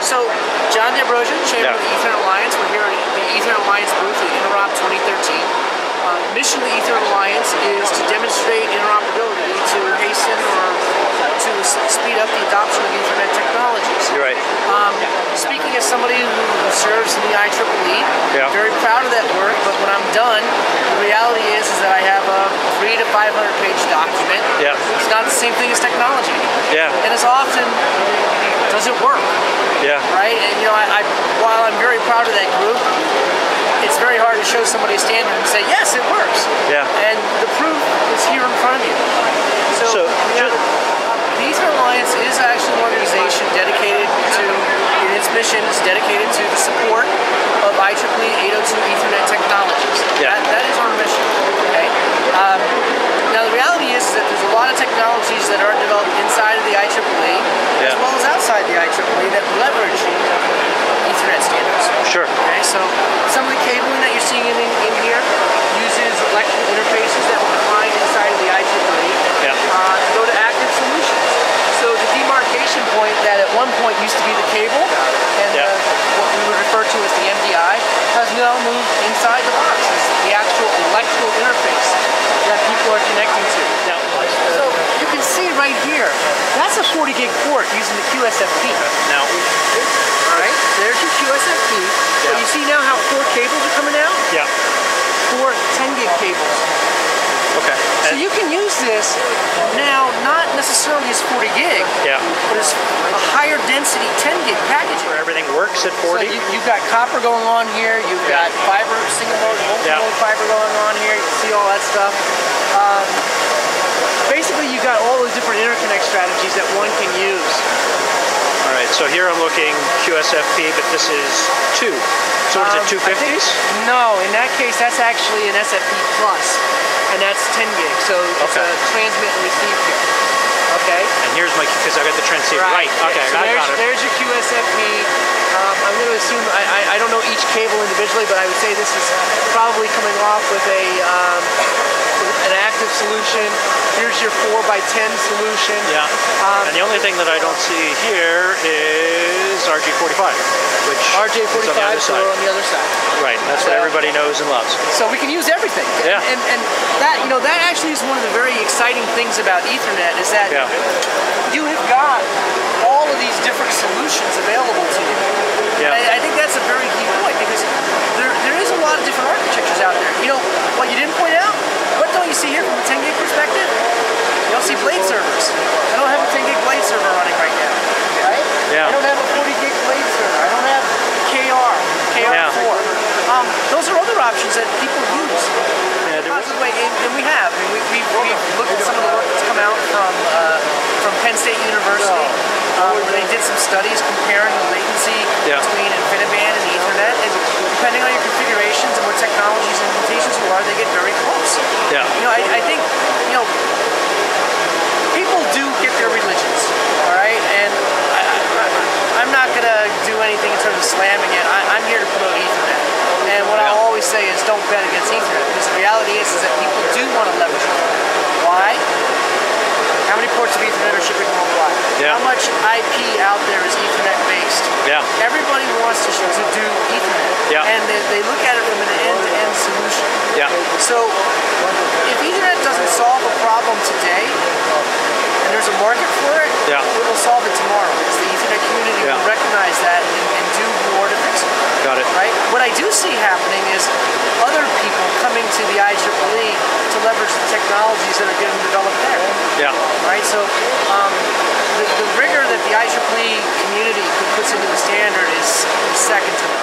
So, John D'Ambrosio, Chairman of the Ethernet Alliance. We're here at the Ethernet Alliance booth at Interop 2013. Mission of the Ethernet Alliance is to demonstrate interoperability to hasten or to speed up the adoption of Ethernet technologies. You're right. Speaking as somebody who serves in the IEEE, very proud of that work, but when I'm done, the reality is that I have a 300 to 500 page document. It's not the same thing as technology. And as often, does it work? Right? And you know, while I'm very proud of that group, it's very hard to show somebody a standard and say, yes, it works. And the proof is here in front of you. So the Ethernet Alliance is actually an organization dedicated to, its mission is dedicated to the support of IEEE 802 Ethernet technologies. That is our mission. Okay? Now the reality is that there's a lot of technologies that are developed inside of the IEEE as well as outside the IEEE that leverage Ethernet standards. Okay, so some of the cabling that you're seeing in here uses electrical interfaces that were defined inside of the IEEE to go to active solutions. So the demarcation point that at one point used to be the cable and what we would refer to as the MDI has now moved inside the box. It's the actual electrical interface that people are connecting to. So you can see right here, that's a 40 gig port using the QSFP. Alright, there's your QSFP. But you see now how 4 cables are coming out? 4 10 gig cables. So you can use this now not necessarily as 40 gig, but as a higher density 10 gig packaging. Where everything works at 40? So you've got copper going on here, you've got fiber, single mode, multi-mode fiber going on here, you can see all that stuff. Basically you've got all the different interconnect strategies that one can use. Alright, so here I'm looking QSFP, but this is 2. So what is it, 250s? No, in that case that's actually an SFP plus, and that's 10 gig, so it's a transmit and receive here. And here's my, because I got the transceiver. Right, okay, so I got it. There's your QSFP. I'm going to assume, I don't know each cable individually, but I would say this is probably coming off with an active solution. Here's your 4x10 solution. And the only thing that I don't see here is RJ45, which RJ45 is on the other side. Right, that's what everybody knows and loves. So we can use everything. And that, you know, that actually is one of the very exciting things about Ethernet is that you have got all of these different solutions available to you. I think that's a very key point because there is a lot of different architectures out there. You know, what you didn't point out, what don't you see here from a 10 gig perspective? You don't see blade servers. I don't have a 10 gig blade server running right now. Right? I don't have a 40 gig blade server. I don't have KR4. Those are other options that people use. And we have. I mean, we've looked at some of the work that's come out from Penn State University, where they did some studies comparing the latency between InfiniBand and Ethernet, and depending on your configurations and what technologies and limitations you are, they get very close. You know, I think, you know, people do get their religions, all right, and I'm not going to do anything in terms of slamming it. I'm here to promote Ethernet. And what I'll always say is don't bet against Ethernet, because the reality is that people do want to leverage it. Why? How many ports of Ethernet are shipping worldwide? How much IP out there is Ethernet based? Everybody wants to do Ethernet. And they look at it from an end-to-end solution. So if Ethernet doesn't solve a problem today, and there's a market for it, it will solve it tomorrow, because the Ethernet community will recognize that and do more to fix it. Right? What I do see happening is other people coming to the IEEE to leverage the technologies that are getting developed there. Right? So the rigor that the IEEE community puts into the standard is second to none.